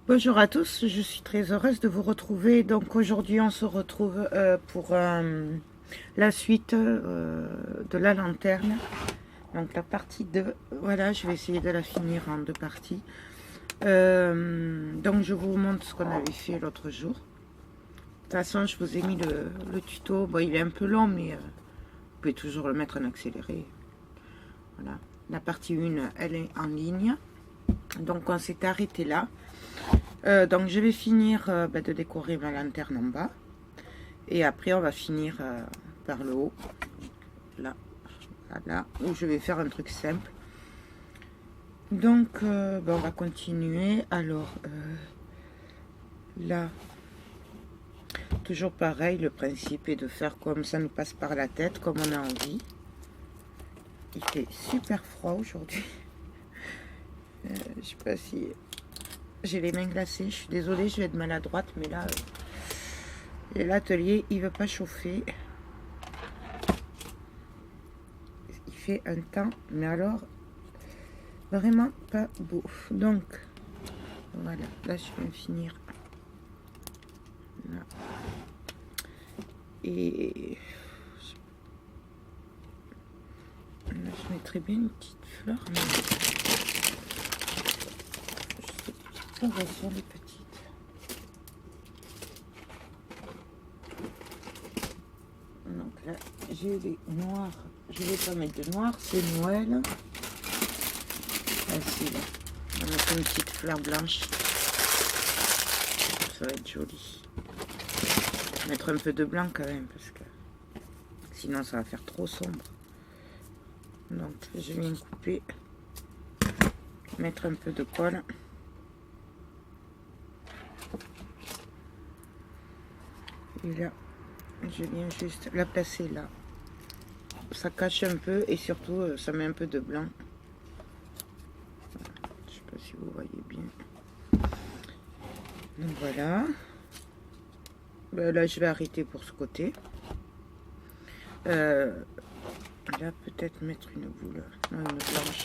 Bonjour à tous, je suis très heureuse de vous retrouver. Donc aujourd'hui on se retrouve pour la suite de la lanterne. Donc la partie 2, voilà, je vais essayer de la finir en deux parties. Donc je vous montre ce qu'on avait fait l'autre jour. De toute façon je vous ai mis le tuto, bon il est un peu long mais vous pouvez toujours le mettre en accéléré. Voilà, la partie 1 elle est en ligne. Donc on s'est arrêté là. Donc je vais finir de décorer ma lanterne en bas et après on va finir par le haut là, voilà, où je vais faire un truc simple. Donc on va continuer. Alors là toujours pareil, le principe est de faire comme ça nous passe par la tête, comme on a envie. Il fait super froid aujourd'hui. Je sais pas si j'ai les mains glacées, je suis désolée, je vais être maladroite, mais là, l'atelier, il veut pas chauffer. Il fait un temps, mais alors, vraiment pas beau. Donc, voilà, là, je vais finir. Là. Et là, je mettrai bien une petite fleur. Mais je sais pas où sont les petites. Donc là, j'ai les noirs. Je vais pas mettre de noir, c'est Noël. Facile. On va mettre une petite fleur blanche. Ça va être joli. Mettre un peu de blanc quand même, parce que sinon ça va faire trop sombre. Donc je viens couper, mettre un peu de colle. Et là, je viens juste la placer là. Ça cache un peu et surtout ça met un peu de blanc. Je sais pas si vous voyez bien. Donc voilà. Ben là je vais arrêter pour ce côté. Là peut-être mettre une boule, non, une blanche.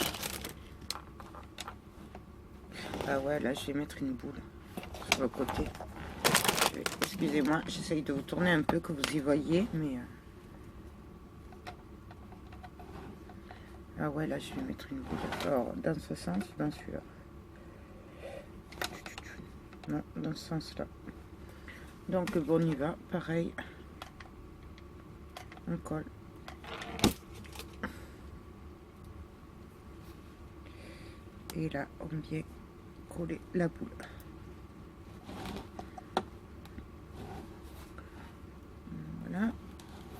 Ah ouais, là je vais mettre une boule sur le côté. Excusez-moi, j'essaye de vous tourner un peu, que vous y voyez, mais ah ouais, là je vais mettre une boule. Alors dans ce sens, dans celui-là. Non, dans ce sens-là. Donc bon, on y va, pareil. On colle. Et là, on vient coller la boule. Voilà.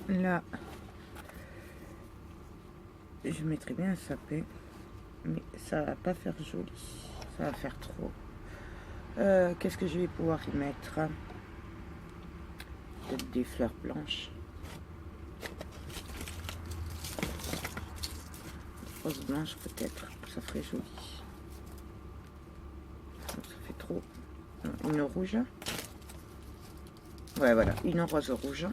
Là, je mettrai bien un sapin, mais ça va pas faire joli. Ça va faire trop. Qu'est-ce que je vais pouvoir y mettre? Peut-être des fleurs blanches. Des roses blanches peut-être. Ça ferait joli. Ça fait trop. Une rouge. Ouais, voilà, une rose rouge.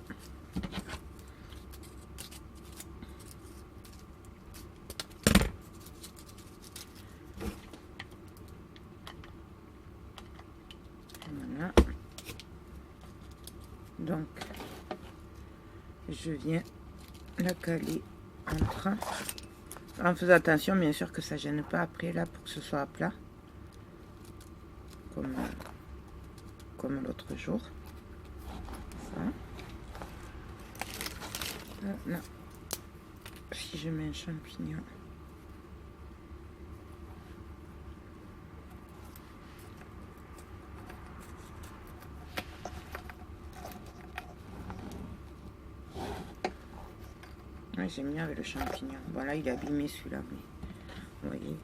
Voilà. Donc, je viens la caler entre, en faisant attention bien sûr que ça gêne pas après là pour que ce soit à plat, comme l'autre jour. Ça. Là, si je mets un champignon, Ouais, j'aime bien avec le champignon. Bon, là, il est abîmé celui-là, mais vous voyez,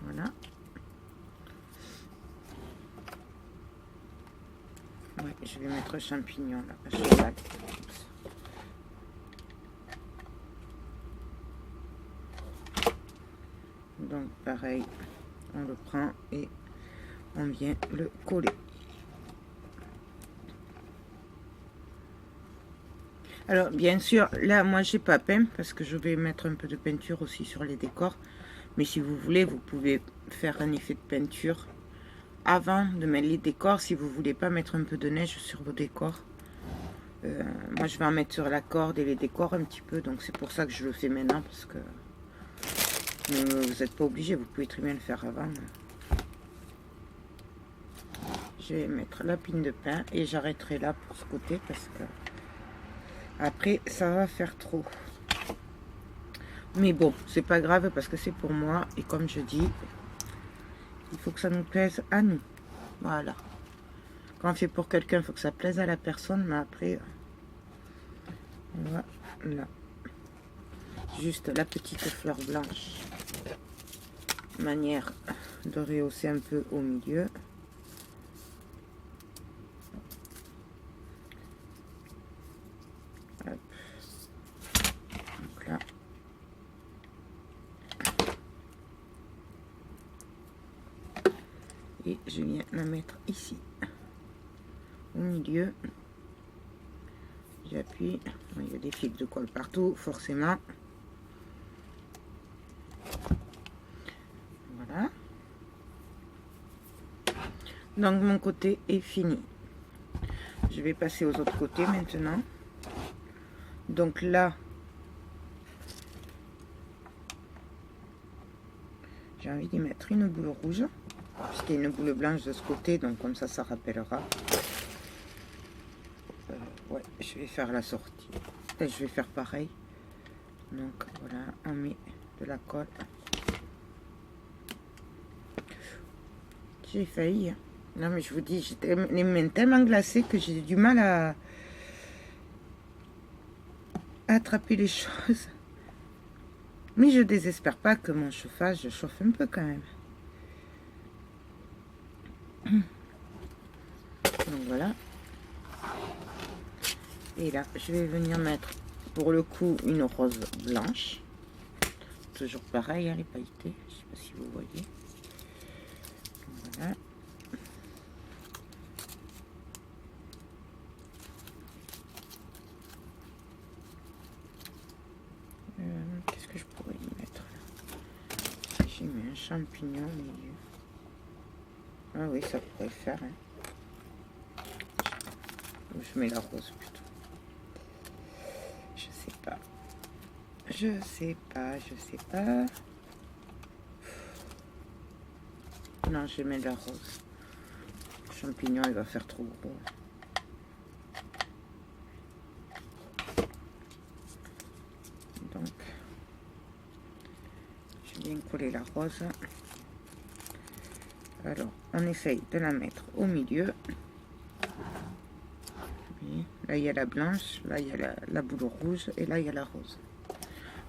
voilà. Ouais, je vais mettre le champignon là, à cheval. Donc, pareil, on le prend et on vient le coller. Alors, bien sûr, là, moi, j'ai pas peint parce que je vais mettre un peu de peinture aussi sur les décors. Mais si vous voulez, vous pouvez faire un effet de peinture avant de mettre les décors. Si vous voulez pas mettre un peu de neige sur vos décors. Moi, je vais en mettre sur la corde et les décors un petit peu. Donc, c'est pour ça que je le fais maintenant parce que vous n'êtes pas obligé. Vous pouvez très bien le faire avant. Je vais mettre la pine de pain et j'arrêterai là pour ce côté parce que après, ça va faire trop. Mais bon, c'est pas grave parce que c'est pour moi. Et comme je dis, il faut que ça nous plaise à nous. Voilà. Quand on fait pour quelqu'un, il faut que ça plaise à la personne. Mais après, voilà. Juste la petite fleur blanche. Manière de rehausser un peu au milieu. Hop. Donc là. Et je viens la mettre ici, au milieu. J'appuie. Il y a des fils de colle partout, forcément. Voilà. Donc mon côté est fini. Je vais passer aux autres côtés maintenant. Donc là, j'ai envie d'y mettre une boule rouge. Puisqu'il y a une boule blanche de ce côté, donc comme ça, ça rappellera. Ouais, je vais faire la sortie. Et je vais faire pareil. Donc voilà, on met de la colle. J'ai failli. Hein. Non mais je vous dis, j'ai les mains tellement glacées que j'ai du mal à attraper les choses. Mais je désespère pas que mon chauffage chauffe un peu quand même. Donc voilà. Et là, je vais venir mettre pour le coup une rose blanche. Toujours pareil, hein, les pailletés. Je sais pas si vous voyez. Voilà. Qu'est-ce que je pourrais y mettre là? J'ai mis un champignon au milieu. Ah oui, ça pourrait le faire. Hein. Je mets la rose plutôt. Je sais pas. Je sais pas. Non, je mets la rose. Le champignon, il va faire trop gros. Donc, je viens coller la rose. Alors, on essaye de la mettre au milieu. Là, il y a la blanche, là, il y a la boule rouge, et là, il y a la rose.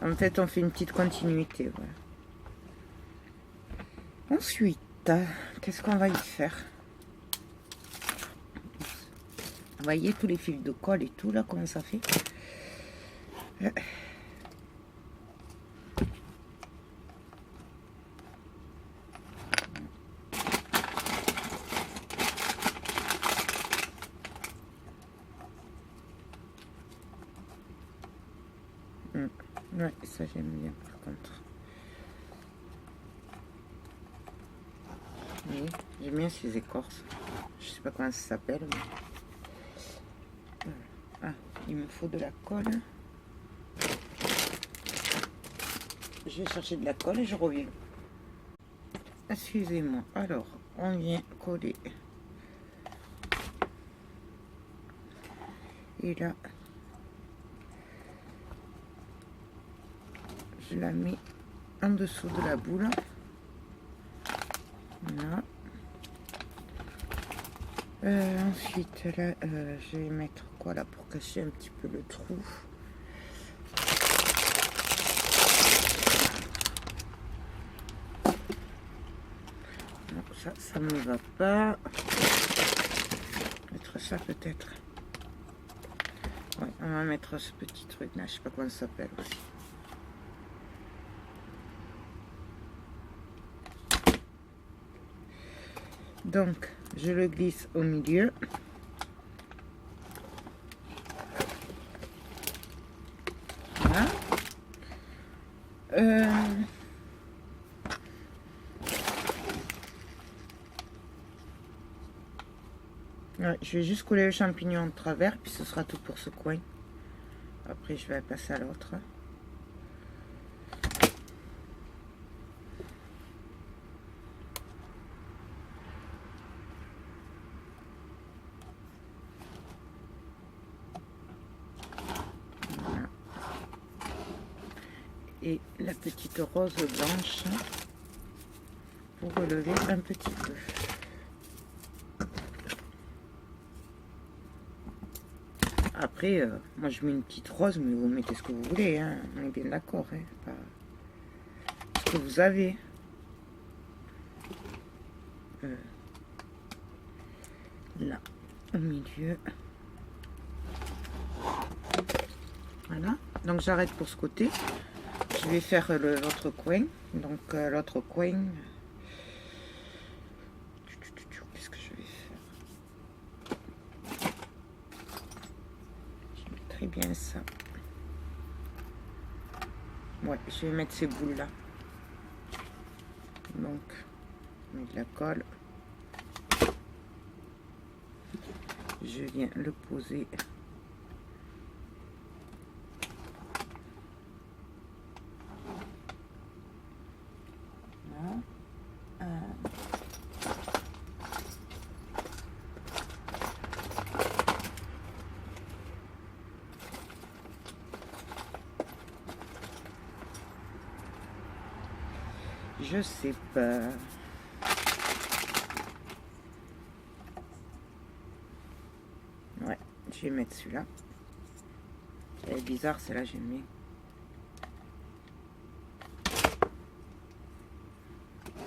En fait, on fait une petite continuité. Voilà. Ensuite, qu'est-ce qu'on va y faire? Vous voyez tous les fils de colle et tout, là, comment ça fait? Ouais, ça j'aime bien par contre. Oui, j'aime bien ces écorces. Je sais pas comment ça s'appelle. Mais... Ah, il me faut de la colle. Je vais chercher de la colle et je reviens. Excusez-moi. Alors, on vient coller. Et là, je la mets en dessous de la boule. Voilà. Ensuite, là, je vais mettre quoi là pour cacher un petit peu le trou. Non, ça me va pas. Mettre ça peut-être. Ouais, on va mettre ce petit truc là, je sais pas comment ça s'appelle aussi. Donc, je le glisse au milieu. Voilà. Ouais, je vais juste coller le champignon de travers, puis ce sera tout pour ce coin. Après, je vais passer à l'autre. Et la petite rose blanche pour relever un petit peu. Après, moi je mets une petite rose, mais vous mettez ce que vous voulez, hein. On est bien d'accord, hein. Pas ce que vous avez. Là, au milieu. Voilà. Donc j'arrête pour ce côté. Je vais faire l'autre coin. Donc l'autre coin. Qu'est-ce que je vais faire? Je mets très bien ça. Ouais, je vais mettre ces boules là. Donc, je mets de la colle. Je viens le poser. Je sais pas. Ouais, je vais mettre celui-là. Elle est bizarre, celle-là, j'aime bien.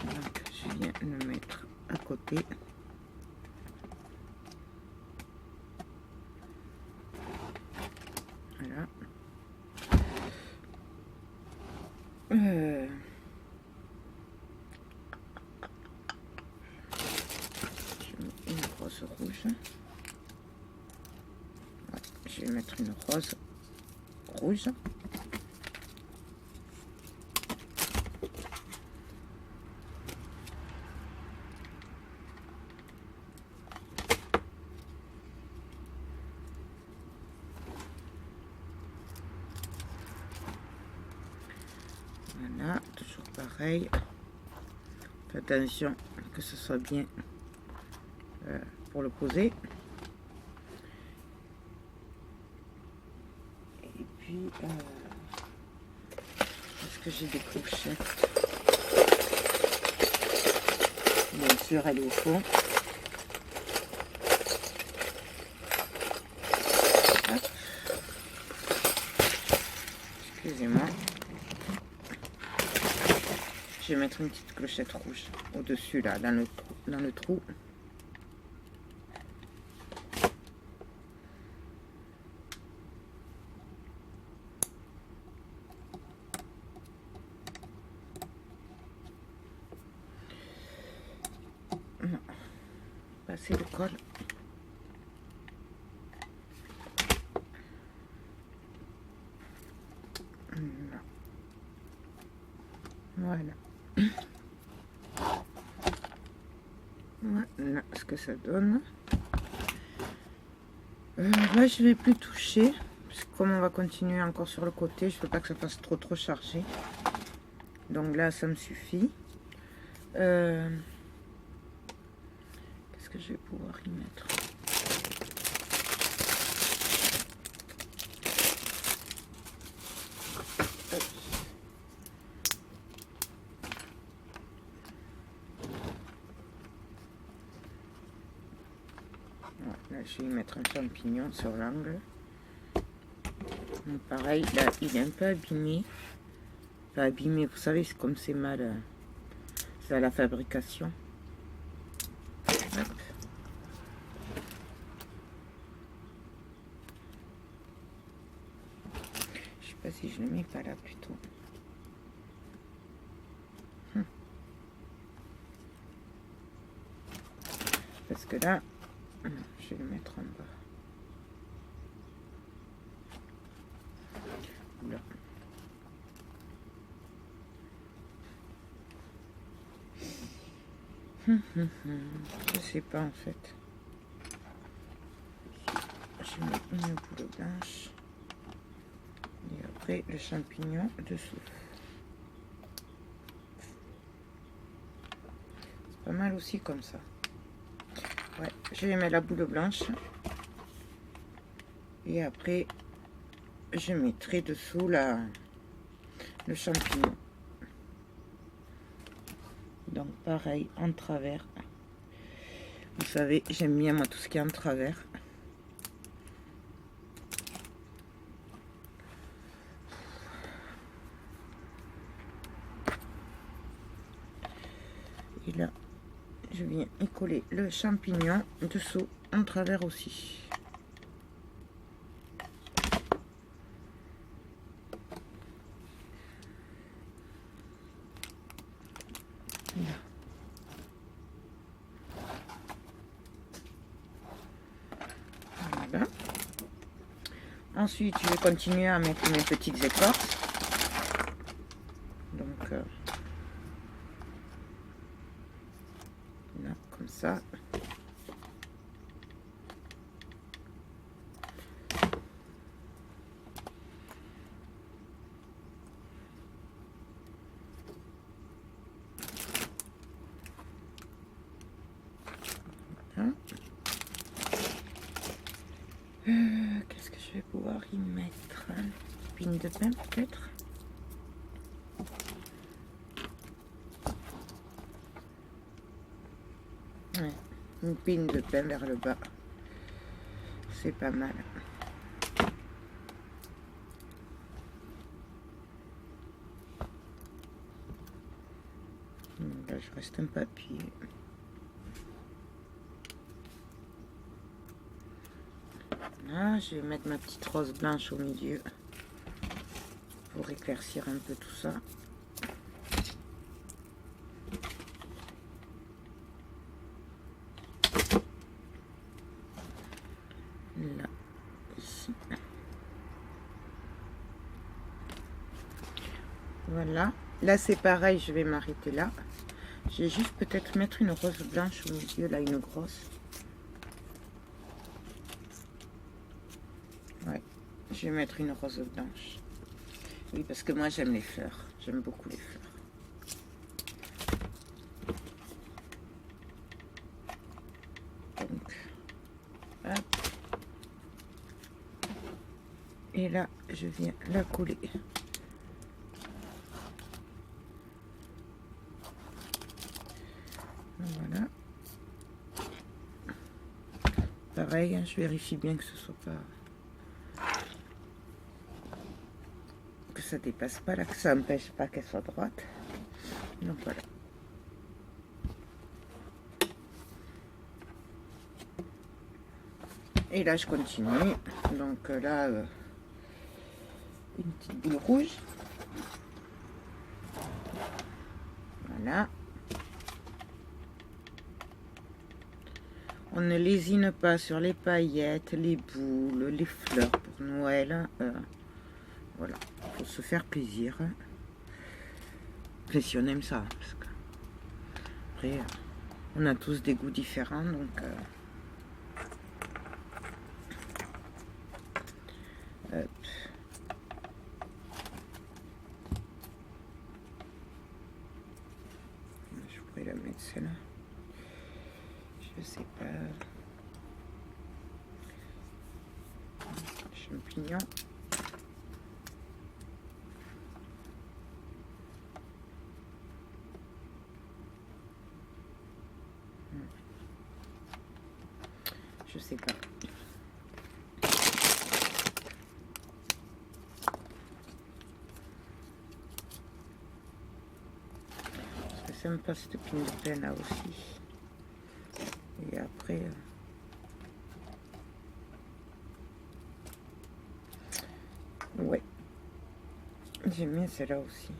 Donc, je viens le mettre à côté. Voilà. Rouge. Ouais, je vais mettre une rose rouge. Voilà, toujours pareil. Faites attention que ce soit bien pour le poser. Et puis, est-ce que j'ai des clochettes? Bien sûr, elle est au fond. Excusez-moi. Je vais mettre une petite clochette rouge au-dessus, là, dans le trou. Non. Passer le col. Voilà. Voilà ce que ça donne. Là, je vais plus toucher. Parce que comme on va continuer encore sur le côté, je ne veux pas que ça fasse trop chargé. Donc là, ça me suffit. Qu'est-ce que je vais pouvoir y mettre? je vais y mettre un champignon sur l'angle. Pareil, là, il est un peu abîmé. Pas abîmé, vous savez, c'est comme c'est mal. C'est à la fabrication. Hop. Je sais pas si je le mets pas là plutôt. Parce que là, je vais le mettre en bas. Là. Je sais pas en fait. Je mets une boule blanche. Et après le champignon dessous. C'est pas mal aussi comme ça. Ouais, je vais mettre la boule blanche. Et après, je mettrai dessous le champignon. Donc pareil, en travers. Vous savez, j'aime bien moi tout ce qui est en travers. Et là, je viens y coller le champignon dessous, en travers aussi. Voilà. Ensuite, je vais continuer à mettre mes petites écorces. Donc, là, comme ça. Qu'est-ce que je vais pouvoir y mettre? Une de pain peut-être? Ouais, une pine de pain vers le bas. C'est pas mal. Là, je reste un papier. Là, je vais mettre ma petite rose blanche au milieu pour éclaircir un peu tout ça. Là, ici. Voilà. Là, c'est pareil, je vais m'arrêter là. Je vais juste peut-être mettre une rose blanche au milieu, là, une grosse. Ouais, je vais mettre une rose blanche. Oui, parce que moi, j'aime les fleurs. J'aime beaucoup les fleurs. Donc, hop. Et là, je viens la coller. Voilà. Pareil, hein, je vérifie bien que ce soit pas... que ça dépasse pas là, que ça n'empêche pas qu'elle soit droite. Donc voilà. Et là, je continue. Donc là, une petite boule rouge. Voilà. On ne lésine pas sur les paillettes, les boules, les fleurs pour Noël. Voilà, il faut se faire plaisir. Après, si on aime ça, parce que après, on a tous des goûts différents, donc... hop. Je pourrais la mettre celle-là. Je sais pas. Champignons. Je sais pas. sympa cette pine de pain là aussi. Et après... ouais. J'aime bien celle-là aussi.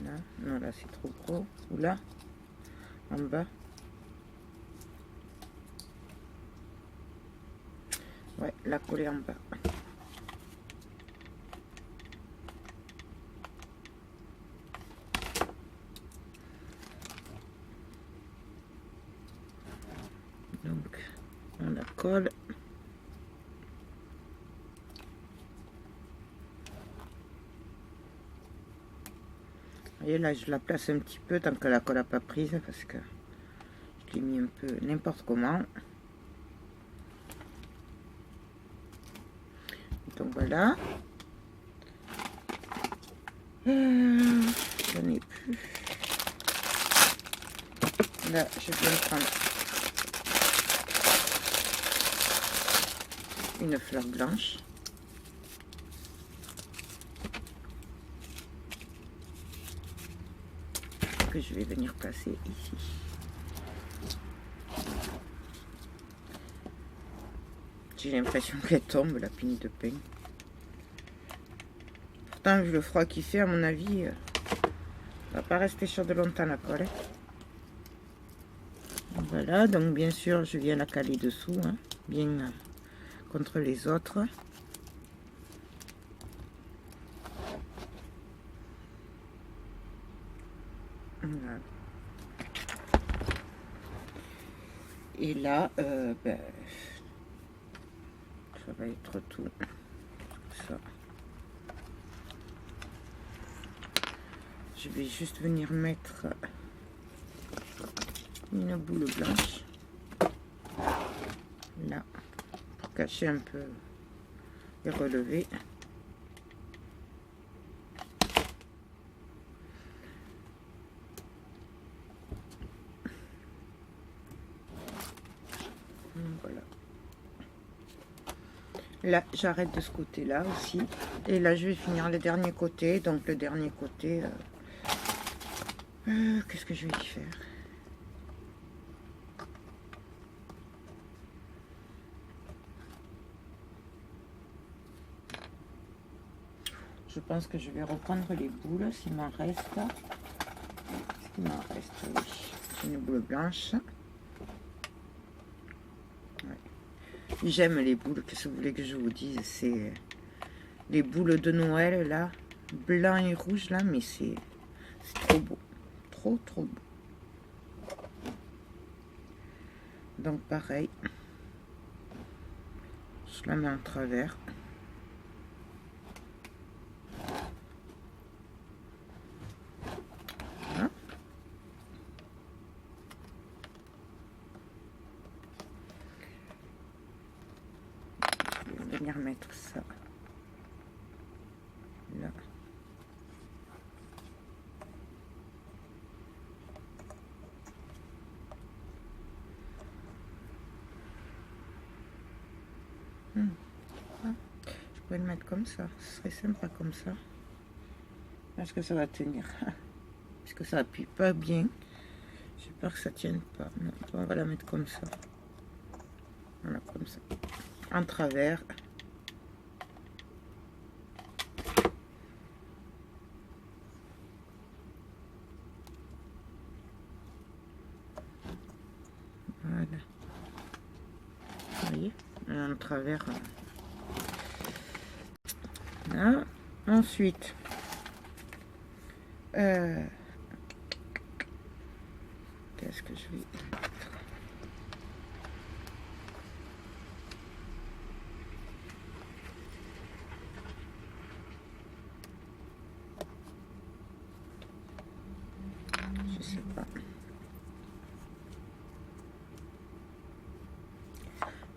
Là, non, là c'est trop gros. Ou là, en bas. Ouais, la coller en bas. Donc, on la colle. Et là, je la place un petit peu tant que la colle n'a pas prise parce que je l'ai mis un peu n'importe comment. Donc voilà. Je n'ai plus. Là, je viens de prendre une fleur blanche. Que je vais venir placer ici. J'ai l'impression qu'elle tombe, la pine de pain. Pourtant, vu le froid qu'il fait, à mon avis, va pas rester chaude longtemps la colle. Voilà, donc bien sûr, je viens la caler dessous, hein, bien contre les autres. Voilà. Et là, ben, ça va être tout ça. Je vais juste venir mettre une boule blanche là pour cacher un peu et relever. Voilà. Là, j'arrête de ce côté-là aussi. Et là, je vais finir le dernier côté. Donc, le dernier côté, qu'est-ce que je vais y faire? Je pense que je vais reprendre les boules s'il m'en reste. Est-ce qu'il m'en reste? Oui. Une boule blanche. Ouais. J'aime les boules, qu'est-ce que vous voulez que je vous dise? C'est les boules de Noël là, blanc et rouge là, mais c'est trop beau. Trop beau. Donc pareil, je la mets en travers. Voilà. Je vais venir mettre ça là. Je pourrais le mettre comme ça, ce serait sympa comme ça. Est-ce que ça va tenir? Est-ce que ça appuie pas bien? J'ai peur que ça tienne pas. Non, on va la mettre comme ça. Voilà, comme ça. En travers. Voilà. Vous voyez? En travers. Là. Ensuite. Qu'est-ce que je vais mettre? Je sais pas.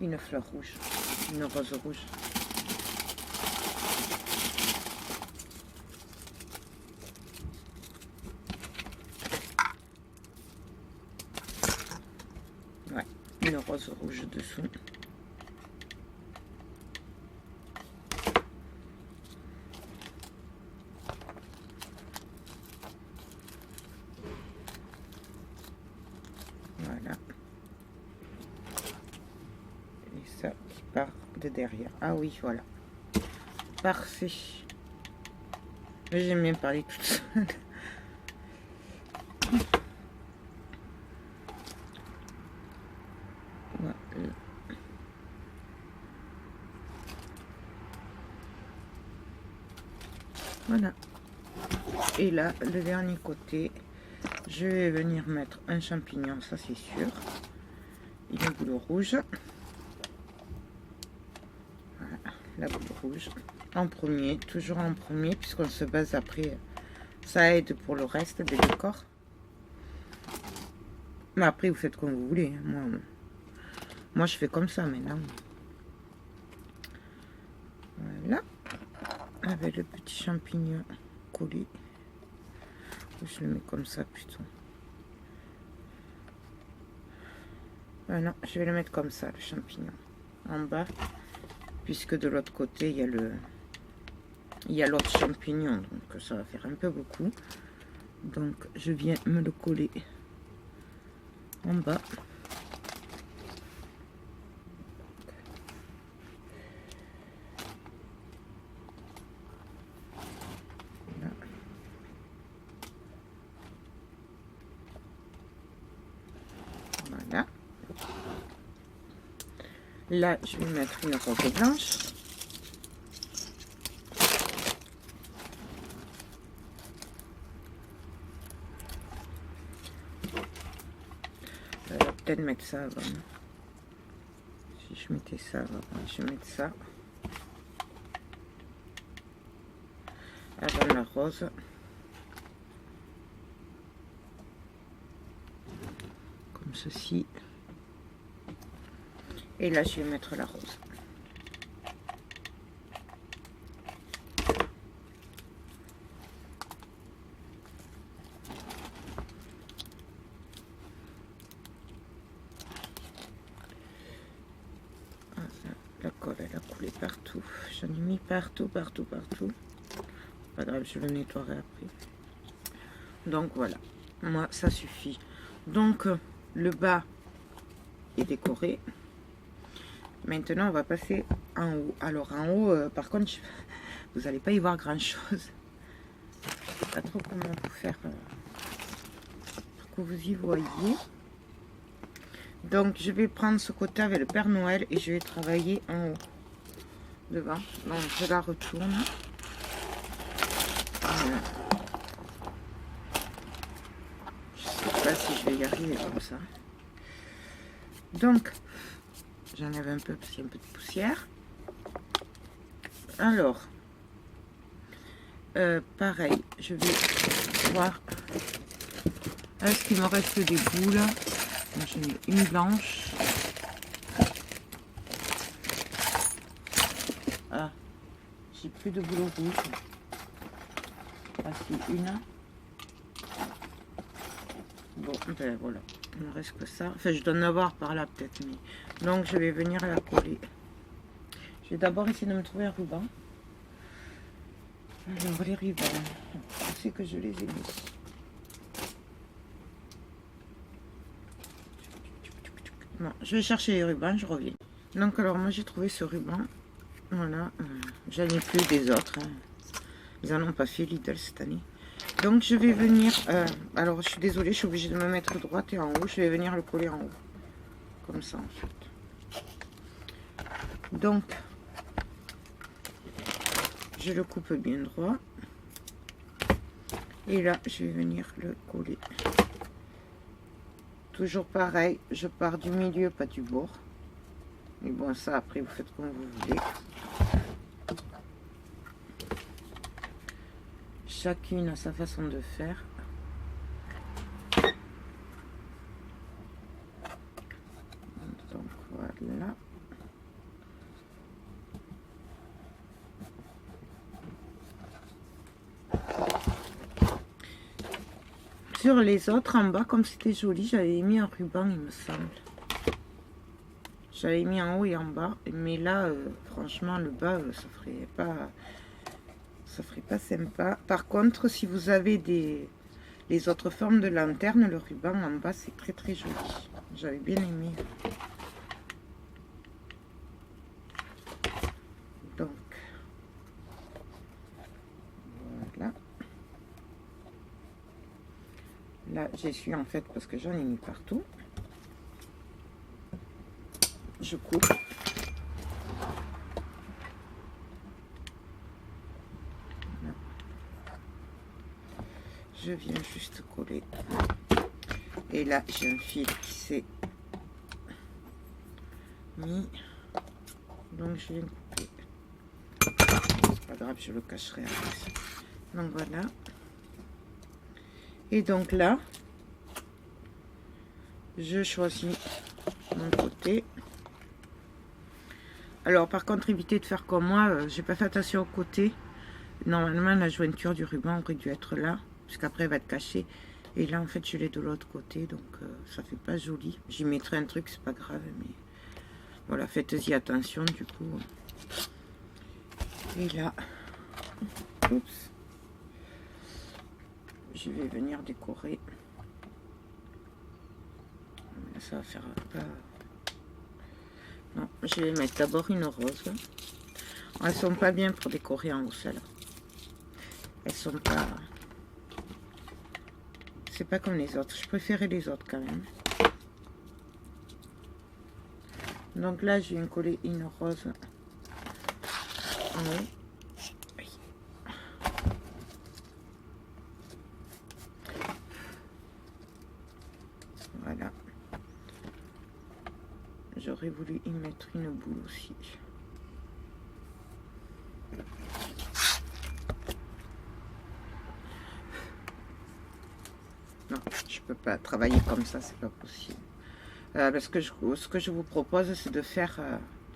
Une fleur rouge, une rose rouge. Ouais, une rose rouge dessous. part de derrière. Ah oui, voilà. Parfait. J'aime bien parler toute seule. Voilà. Voilà. Et là, le dernier côté, je vais venir mettre un champignon, ça c'est sûr. Il est boule rouge. Voilà, la boule rouge. En premier, toujours en premier, puisqu'on se base après. Ça aide pour le reste des décors. Mais après, vous faites comme vous voulez. Moi je fais comme ça maintenant. Voilà. Avec le petit champignon collé. Je le mets comme ça plutôt. Non, je vais le mettre comme ça, le champignon. En bas. Puisque de l'autre côté, il y a l'autre champignon. Donc ça va faire un peu beaucoup. Donc je viens me le coller en bas. Voilà. Là, je vais mettre une rose blanche. Je vais peut-être mettre ça avant. Si je mettais ça avant, je vais mettre ça avant la rose. Comme ceci. Et là, je vais mettre la rose. Ah, la colle, elle a coulé partout. J'en ai mis partout, partout, partout. Pas grave, je le nettoierai après. Donc voilà, moi ça suffit. Donc le bas est décoré. Maintenant on va passer en haut. Alors en haut, par contre, vous n'allez pas y voir grand chose. Je sais pas trop comment vous faire pour que vous y voyez. Donc je vais prendre ce côté avec le Père Noël et je vais travailler en haut devant. Donc je la retourne. Voilà. Je sais pas si je vais y arriver comme ça. Donc j'enlève un peu parce qu'il y a un peu de poussière. Alors pareil, je vais voir est-ce qu'il me reste des boules. J'en ai une blanche. Ah, j'ai plus de boules rouges. Voici une. Bon, ben voilà, il ne reste que ça. Enfin, je dois en avoir par là peut-être, mais donc je vais venir la coller. Je vais d'abord essayer de me trouver un ruban. Alors les rubans, je sais que je les ai mis. Bon, je vais chercher les rubans, je reviens. Donc alors moi j'ai trouvé ce ruban. Voilà, j'en ai plus des autres. Hein. Ils en ont pas fait Lidl cette année. Donc je vais venir, alors je suis désolée, je suis obligée de me mettre droite et en haut. Je vais venir le coller en haut. Comme ça en fait. Donc je le coupe bien droit. Et là je vais venir le coller. Toujours pareil, je pars du milieu, pas du bord. Mais bon, ça après vous faites comme vous voulez. Chacune a sa façon de faire. Donc voilà. Sur les autres, en bas, comme c'était joli, j'avais mis un ruban, il me semble. J'avais mis en haut et en bas. Mais là, franchement, le bas, ça ferait pas sympa. Par contre, si vous avez les autres formes de lanterne, le ruban en bas, c'est très très joli. J'avais bien aimé. Là, j'essuie en fait parce que j'en ai mis partout. Je coupe. Là. Je viens juste coller. Et là, j'ai un fil qui s'est mis. Donc, je viens couper. C'est pas grave, je le cacherai après. Donc, voilà. Et donc là, je choisis mon côté. Alors, par contre, évitez de faire comme moi. J'ai pas fait attention au côté. Normalement, la jointure du ruban aurait dû être là, puisqu'après, elle va être cachée. Et là, en fait, je l'ai de l'autre côté, donc ça fait pas joli. J'y mettrai un truc, c'est pas grave, mais voilà, faites-y attention, du coup. Et là, oups, je vais venir décorer. Ça va faire pas... Non, je vais mettre d'abord une rose. Elles sont pas bien pour décorer en haut, celles-là. Elles sont pas... C'est pas comme les autres. Je préférais les autres quand même. Donc là, je viens coller une rose en haut. Oui. Voilà. J'aurais voulu y mettre une boule aussi. Non, je peux pas travailler comme ça, c'est pas possible. Parce que ce que je vous propose, c'est de faire...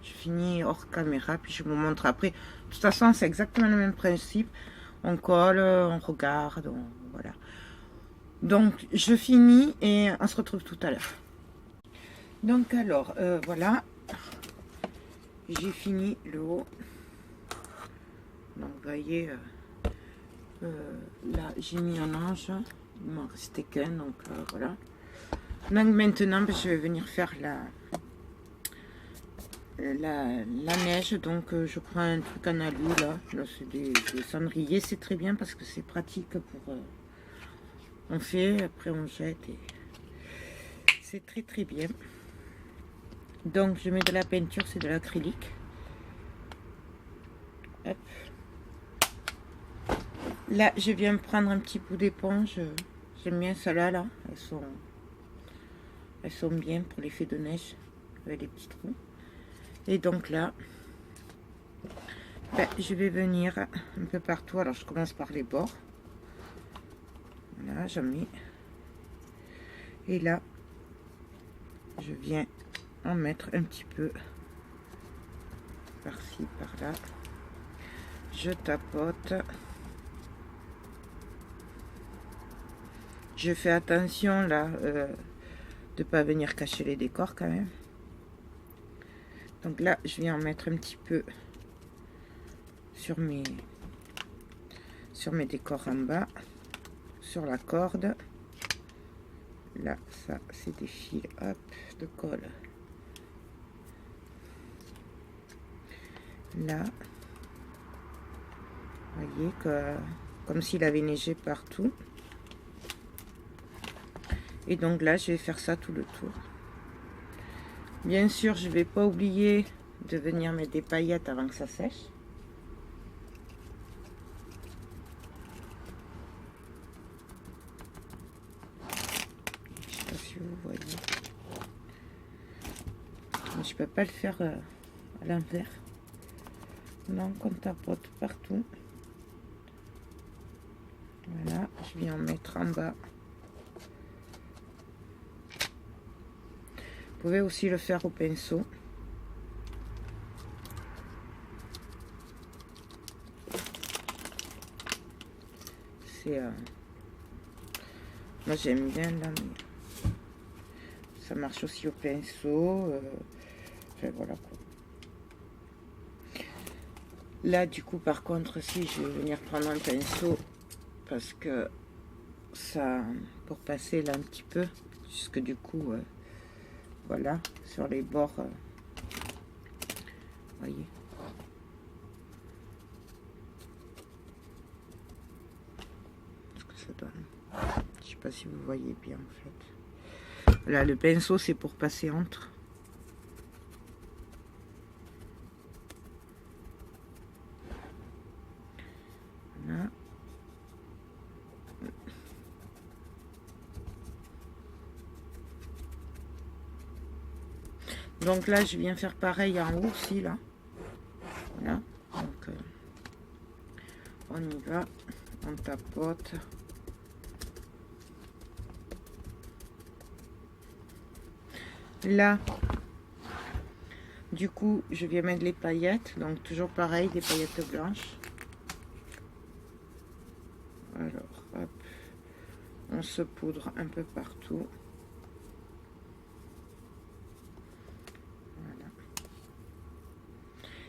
je finis hors caméra, puis je vous montre après. De toute façon, c'est exactement le même principe. On colle, on regarde, voilà. Donc, je finis et on se retrouve tout à l'heure. Donc, alors, voilà. J'ai fini le haut. Donc, vous voyez, là, j'ai mis un ange. Il m'en restait qu'un, donc voilà. Donc maintenant, je vais venir faire la neige. Donc je prends un truc en alu là c'est des cendriers, c'est très bien parce que c'est pratique pour... on fait, après on jette et c'est très très bien. Donc je mets de la peinture, c'est de l'acrylique. Hop. Là, je viens prendre un petit bout d'éponge. J'aime bien celles-là, là. Elles sont bien pour l'effet de neige, avec les petits trous. Et donc là, ben, je vais venir un peu partout. Alors, je commence par les bords. Voilà, j'en mets. Et là, je viens en mettre un petit peu par-ci, par-là. Je tapote. Je fais attention là de pas venir cacher les décors quand même. Donc là, je viens en mettre un petit peu sur mes décors en bas, sur la corde. Là, ça, c'est des fils, hop, de colle. Là, vous voyez que comme s'il avait neigé partout. Et donc là, je vais faire ça tout le tour. Bien sûr, je ne vais pas oublier de venir mettre des paillettes avant que ça sèche. Je ne sais pas si vous voyez. Mais je ne peux pas le faire à l'envers. Donc on tapote partout. Voilà, je viens en mettre en bas. Vous pouvez aussi le faire au pinceau. C'est moi j'aime bien là, mais ça marche aussi au pinceau. Enfin voilà quoi. Là du coup par contre, si je vais venir prendre un pinceau parce que ça, pour passer là un petit peu, jusque du coup voilà, sur les bords, voyez. Ce que ça donne. Je sais pas si vous voyez bien en fait. Là, le pinceau, c'est pour passer entre. Voilà. Donc là, je viens faire pareil en haut aussi, là. Voilà. Donc, on y va. On tapote. Là, du coup, je viens mettre les paillettes. Donc, toujours pareil, des paillettes blanches. Alors, hop. On se poudre un peu partout. Voilà.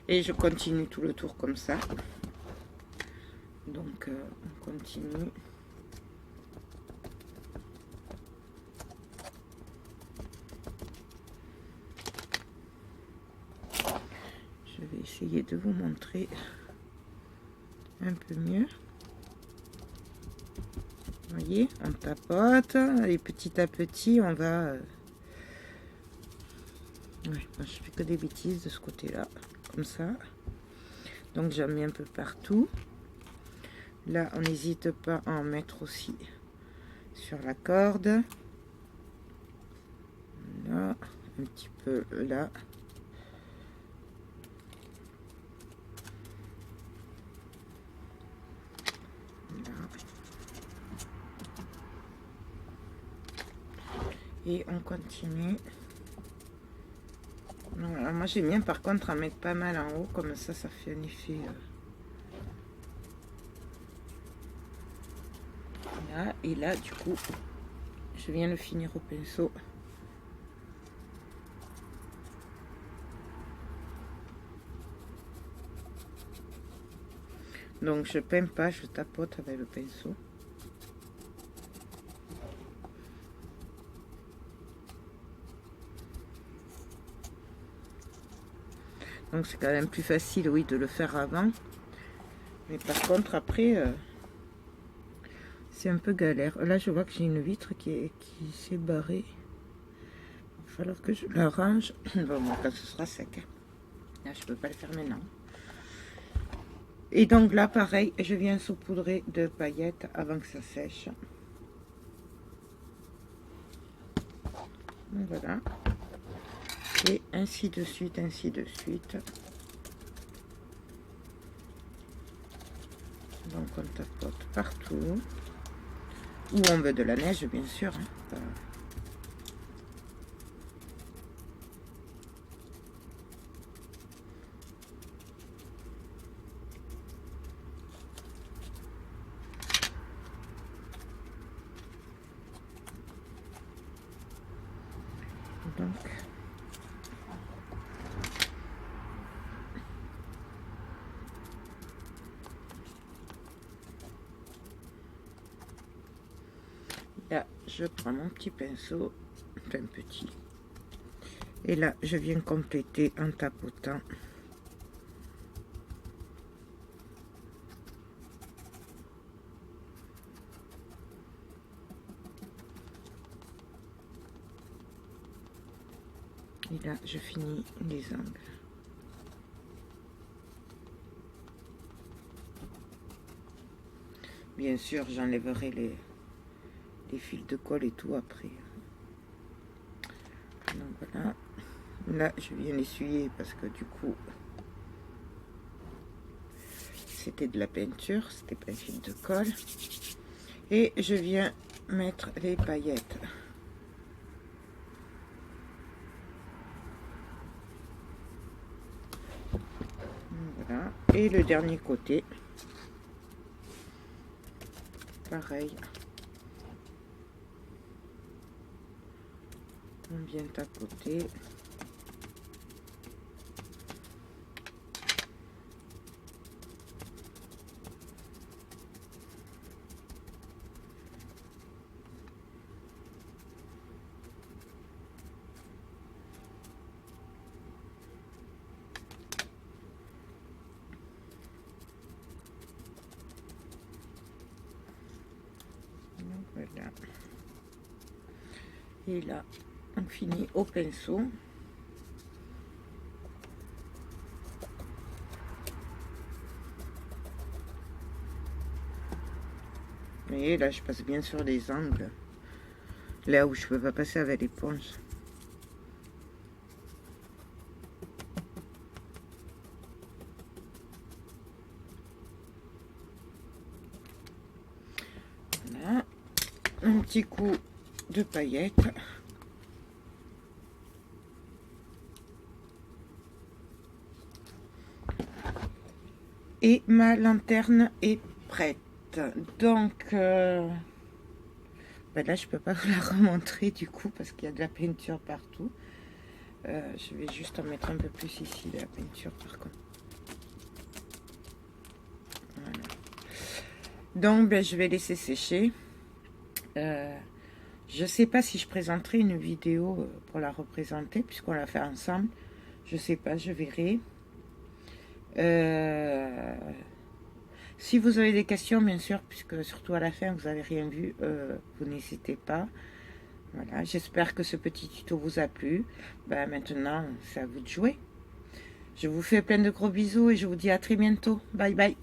Et je continue tout le tour comme ça. Donc, on continue. Je vais essayer de vous montrer un peu mieux. Vous voyez, on tapote et petit à petit, on va... Ouais, moi, je fais que des bêtises de ce côté-là, comme ça. Donc, j'en mets un peu partout. Là, on n'hésite pas à en mettre aussi sur la corde. Là, un petit peu là. Et on continue. Voilà, moi j'aime bien par contre en mettre pas mal en haut, comme ça fait un effet. Là, et là du coup, je viens le finir au pinceau. Donc je peins pas, je tapote avec le pinceau. Donc c'est quand même plus facile, oui, de le faire avant. Mais par contre, après, c'est un peu galère. Là, je vois que j'ai une vitre qui s'est barrée. Il va falloir que je la range. Bon, quand ce sera sec. Là, je peux pas le faire maintenant. Et donc là, pareil, je viens saupoudrer de paillettes avant que ça sèche. Voilà. Et ainsi de suite, ainsi de suite. Donc on tapote partout. Où on veut de la neige, bien sûr. Hein. Donc, là, je prends mon petit pinceau, enfin petit, et là, je viens compléter en tapotant. Et là, je finis les angles. Bien sûr, j'enlèverai les fils de colle et tout après. Donc voilà. Là, je viens l'essuyer parce que du coup, c'était de la peinture, c'était pas un fil de colle. Et je viens mettre les paillettes. Voilà. Et le dernier côté, pareil. On vient tapoter. Voilà. Et là, on finit au pinceau. Et là, je passe bien sur les angles. Là où je peux pas passer avec l'éponge. Voilà. Un petit coup de paillettes. Et ma lanterne est prête. Donc, ben là, je peux pas vous la remontrer du coup parce qu'il y a de la peinture partout. Je vais juste en mettre un peu plus ici, la peinture par contre. Voilà. Donc, ben, je vais laisser sécher. Je sais pas si je présenterai une vidéo pour la représenter puisqu'on l'a fait ensemble. Je sais pas, je verrai. Si vous avez des questions, bien sûr, puisque surtout à la fin, vous n'avez rien vu, vous n'hésitez pas. Voilà, j'espère que ce petit tuto vous a plu. Ben, maintenant, c'est à vous de jouer. Je vous fais plein de gros bisous et je vous dis à très bientôt. Bye bye.